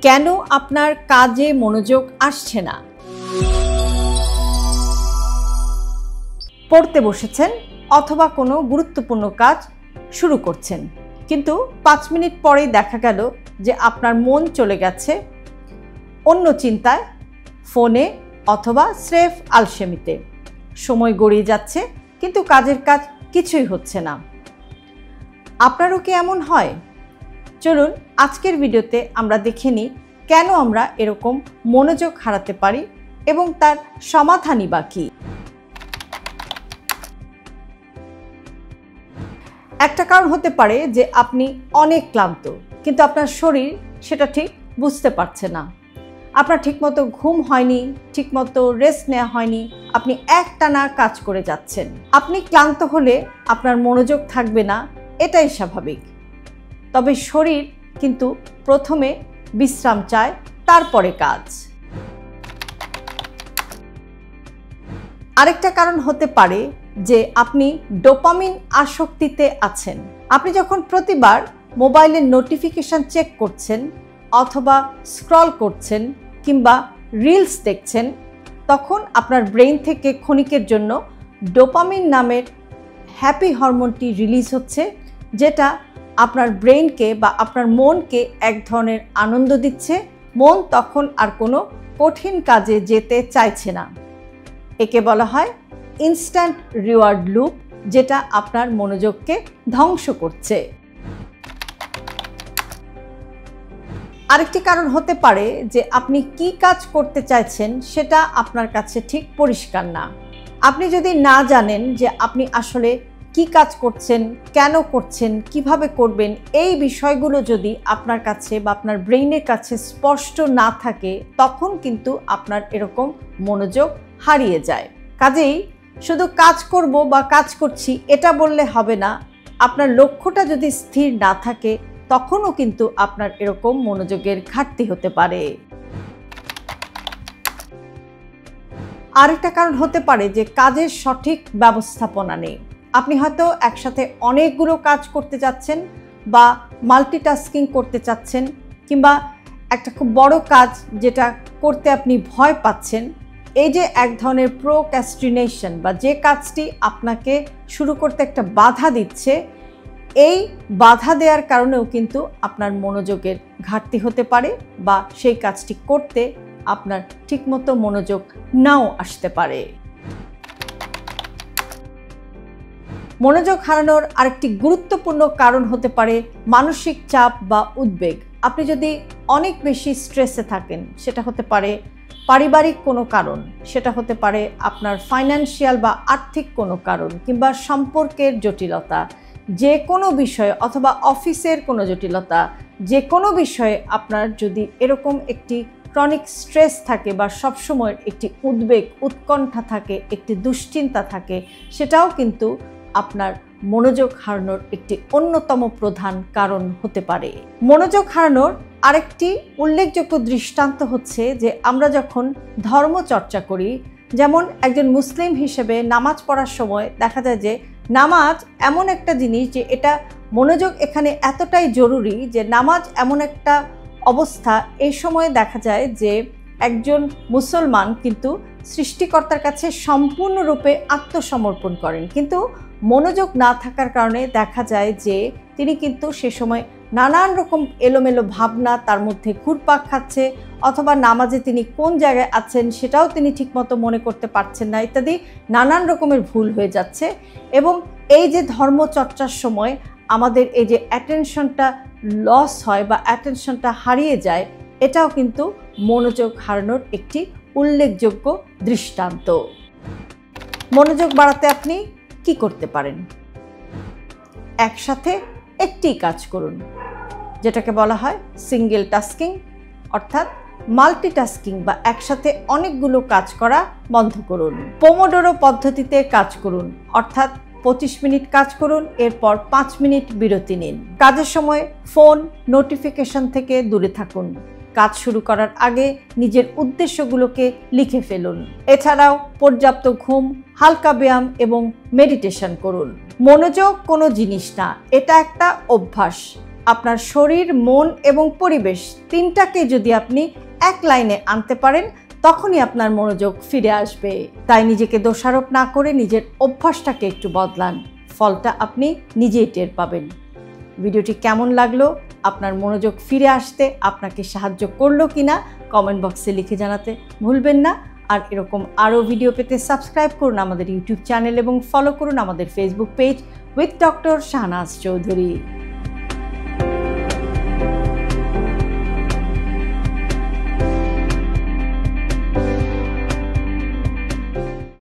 কেন আপনার কাজে মনোযোগ আসছে না? পড়তে বসেছেন অথবা কোনো গুরুত্বপূর্ণ কাজ শুরু করছেন, কিন্তু 5 মিনিট পরেই দেখা গেল যে আপনার মন চলে গেছে অন্য চিন্তায়, ফোনে অথবা স্রেফ আলসেমিতে। সময় গড়িয়ে যাচ্ছে কিন্তু কাজের কাজ কিছুই হচ্ছে না। আপনারও কি এমন হয়? চলুন আজকের ভিডিওতে আমরা দেখে নিই কেন আমরা এরকম মনোযোগ হারাতে পারি এবং তার সমাধানই বা কী। একটা কারণ হতে পারে যে আপনি অনেক ক্লান্ত, কিন্তু আপনার শরীর সেটা ঠিক বুঝতে পারছে না। আপনার ঠিকমতো ঘুম হয়নি, ঠিকমতো রেস্ট নেওয়া হয়নি, আপনি একটানা কাজ করে যাচ্ছেন। আপনি ক্লান্ত হলে আপনার মনোযোগ থাকবে না, এটাই স্বাভাবিক। তবে শরীর কিন্তু প্রথমে বিশ্রাম চায়, তারপরে কাজ। আরেকটা কারণ হতে পারে যে আপনি ডোপামিন আসক্তিতে আছেন। আপনি যখন প্রতিবার মোবাইলের নোটিফিকেশন চেক করছেন অথবা স্ক্রল করছেন কিংবা রিলস দেখছেন, তখন আপনার ব্রেইন থেকে ক্ষণিকের জন্য ডোপামিন নামের হ্যাপি হরমোনটি রিলিজ হচ্ছে, যেটা আপনার ব্রেইনকে বা আপনার মনকে এক ধরনের আনন্দ দিচ্ছে। মন তখন আর কোনো কঠিন কাজে যেতে চাইছে না। একে বলা হয় ইনস্ট্যান্ট রিওয়ার্ড লুপ, যেটা আপনার মনোযোগকে ধ্বংস করছে। আরেকটি কারণ হতে পারে যে আপনি কি কাজ করতে চাইছেন সেটা আপনার কাছে ঠিক পরিষ্কার না। আপনি যদি না জানেন যে আপনি আসলে কি কাজ করছেন, কেন করছেন, কিভাবে করবেন, এই বিষয়গুলো যদি আপনার কাছে বা আপনার ব্রেইনের কাছে স্পষ্ট না থাকে, তখন কিন্তু আপনার এরকম মনোযোগ হারিয়ে যায়। কাজেই শুধু কাজ করব বা কাজ করছি এটা বললে হবে না। আপনার লক্ষ্যটা যদি স্থির না থাকে, তখনও কিন্তু আপনার এরকম মনোযোগের ঘাটতি হতে পারে। আরেকটা কারণ হতে পারে যে কাজের সঠিক ব্যবস্থাপনা নেই। আপনি হয়তো একসাথে অনেকগুলো কাজ করতে যাচ্ছেন বা মাল্টিটাস্কিং করতে চাচ্ছেন, কিংবা একটা খুব বড় কাজ যেটা করতে আপনি ভয় পাচ্ছেন। এই যে এক ধরনের প্রোক্রাস্টিনেশন বা যে কাজটি আপনাকে শুরু করতে একটা বাধা দিচ্ছে, এই বাধা দেওয়ার কারণেও কিন্তু আপনার মনোযোগের ঘাটতি হতে পারে বা সেই কাজটি করতে আপনার ঠিকমতো মনোযোগ নাও আসতে পারে। মনোযোগ হারানোর আরেকটি গুরুত্বপূর্ণ কারণ হতে পারে মানসিক চাপ বা উদ্বেগ। আপনি যদি অনেক বেশি স্ট্রেসে থাকেন, সেটা হতে পারে পারিবারিক কোনো কারণ, সেটা হতে পারে আপনার ফাইন্যান্সিয়াল বা আর্থিক কোনো কারণ, কিংবা সম্পর্কের জটিলতা, যে কোনো বিষয়ে অথবা অফিসের কোনো জটিলতা, যে কোনো বিষয়ে আপনার যদি এরকম একটি ক্রনিক স্ট্রেস থাকে বা সবসময় একটি উদ্বেগ, উৎকণ্ঠা থাকে, একটি দুশ্চিন্তা থাকে, সেটাও কিন্তু আপনার মনোযোগ হারানোর একটি অন্যতম প্রধান কারণ হতে পারে। মনোযোগ হারানোর আরেকটি উল্লেখযোগ্য দৃষ্টান্ত হচ্ছে যে আমরা যখন ধর্মচর্চা করি, যেমন একজন মুসলিম হিসেবে নামাজ পড়ার সময় দেখা যায় যে নামাজ এমন একটা জিনিস যে এটা মনোযোগ এখানে এতটাই জরুরি যে নামাজ এমন একটা অবস্থা, এই সময়ে দেখা যায় যে একজন মুসলমান কিন্তু সৃষ্টিকর্তার কাছে সম্পূর্ণরূপে আত্মসমর্পণ করেন, কিন্তু মনোযোগ না থাকার কারণে দেখা যায় যে তিনি কিন্তু সে সময় নানান রকম এলোমেলো ভাবনা তার মধ্যে ঘুরপাক খাচ্ছে, অথবা নামাজে তিনি কোন জায়গায় আছেন সেটাও তিনি ঠিকমতো মনে করতে পারছেন না, ইত্যাদি নানান রকমের ভুল হয়ে যাচ্ছে। এবং এই যে ধর্মচর্চার সময় আমাদের এই যে অ্যাটেনশনটা লস হয় বা অ্যাটেনশনটা হারিয়ে যায়, এটাও কিন্তু মনোযোগ হারানোর একটি উল্লেখযোগ্য দৃষ্টান্ত। মনোযোগ বাড়াতে আপনি কি করতে পারেন? একসাথে একটি কাজ করুন, যেটাকে বলা হয় সিঙ্গেল টাস্কিং, অর্থাৎ মাল্টিটাস্কিং বা একসাথে অনেকগুলো কাজ করা বন্ধ করুন। পোমোডোরো পদ্ধতিতে কাজ করুন, অর্থাৎ 25 মিনিট কাজ করুন, এরপর 5 মিনিট বিরতি নিন। কাজের সময় ফোন নোটিফিকেশন থেকে দূরে থাকুন। কাজ শুরু করার আগে নিজের উদ্দেশ্যগুলোকে লিখে ফেলুন। এছাড়াও পর্যাপ্ত ঘুম, হালকা ব্যায়াম এবং মেডিটেশন করুন। মনোযোগ কোনো জিনিস না, এটা একটা অভ্যাস। আপনার শরীর, মন এবং পরিবেশ তিনটাকে যদি আপনি এক লাইনে আনতে পারেন তখনই আপনার মনোযোগ ফিরে আসবে। তাই নিজেকে দোষারোপ না করে নিজের অভ্যাসটাকে একটু বদলান, ফলটা আপনি নিজেই টের পাবেন। ভিডিওটি কেমন লাগলো, আপনার মনোযোগ ফিরে আসতে আপনাকে সাহায্য করলো কিনা কমেন্ট বক্সে লিখে জানাতে ভুলবেন না। আর এরকম আরও ভিডিও পেতে সাবস্ক্রাইব করুন আমাদের ইউটিউব চ্যানেল এবং ফলো করুন আমাদের Facebook page with doctor Shahnaz Chowdhury.